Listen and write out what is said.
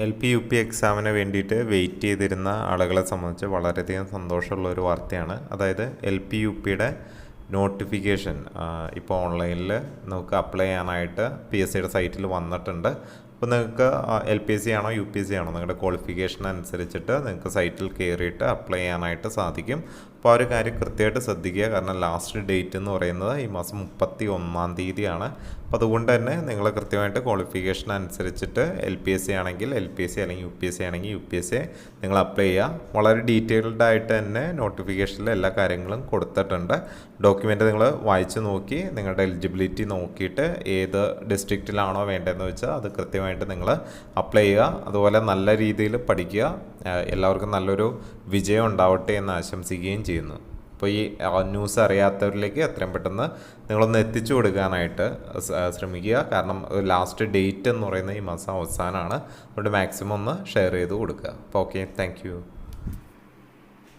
LP, UP എക്സാമിന് വേണ്ടിയിട്ട് wait ചെയ്തിരുന്ന ആളുകളെ സംബന്ധിച്ച് വളരെയധികം സന്തോഷമുള്ള ഒരു വാർത്തയാണ്. അതായത് LP, UPയുടെ നോട്ടിഫിക്കേഷൻ ഇപ്പോൾ ഓൺലൈനിൽ നമുക്ക് അപ്ലൈ ചെയ്യാനായിട്ട് PSCയുടെ സൈറ്റിൽ വന്നിട്ടുണ്ട്. അപ്പോൾ നിങ്ങൾക്ക് LPSC ആണോ UPSC ആണോ നിങ്ങളുടെ ക്വാളിഫിക്കേഷൻ അനുസരിച്ചിട്ട് നിങ്ങൾക്ക് സൈറ്റിൽ കയറിയിട്ട് അപ്ലൈ ചെയ്യാനായിട്ട് സാധിക്കും. അപ്പോൾ ആ ഒരു കാര്യം കൃത്യമായിട്ട് ശ്രദ്ധിക്കുക. കാരണം ലാസ്റ്റ് ഡേറ്റ് എന്ന് പറയുന്നത് ഈ മാസം 31-ാം തീയതിയാണ്. അപ്പോൾ അതുകൊണ്ട് തന്നെ നിങ്ങൾ കൃത്യമായിട്ട് ക്വാളിഫിക്കേഷൻ അനുസരിച്ചിട്ട് LPSC ആണെങ്കിൽ LPSC അല്ലെങ്കിൽ UPSC ആണെങ്കിൽ UPSC നിങ്ങൾ അപ്ലൈ ചെയ്യുക. വളരെ ഡീറ്റെയിൽഡ് ആയിട്ട് തന്നെ നോട്ടിഫിക്കേഷനിൽ എല്ലാ കാര്യങ്ങളും കൊടുത്തിട്ടുണ്ട്. ഡോക്യുമെൻ്റ് നിങ്ങൾ വായിച്ച് നോക്കി നിങ്ങളുടെ എലിജിബിലിറ്റി നോക്കിയിട്ട് ഏത് ഡിസ്ട്രിക്റ്റിലാണോ വേണ്ടതെന്ന് വെച്ചാൽ അത് കൃത്യമായിട്ട് നിങ്ങൾ അപ്ലൈ ചെയ്യുക. അതുപോലെ നല്ല രീതിയിൽ പഠിക്കുക. എല്ലാവർക്കും നല്ലൊരു വിജയം ഉണ്ടാവട്ടെ എന്ന് ആശംസിക്കുകയും ചെയ്യുന്നു. അപ്പോൾ ഈ ന്യൂസ് അറിയാത്തവരിലേക്ക് എത്രയും പെട്ടെന്ന് നിങ്ങളൊന്ന് എത്തിച്ചു കൊടുക്കാനായിട്ട് ശ്രമിക്കുക. കാരണം ലാസ്റ്റ് ഡേറ്റ് എന്ന് പറയുന്നത് ഈ മാസം അവസാനമാണ്. അതുകൊണ്ട് മാക്സിമം ഒന്ന് ഷെയർ ചെയ്ത് കൊടുക്കുക. അപ്പോൾ ഓക്കെ, താങ്ക് യു.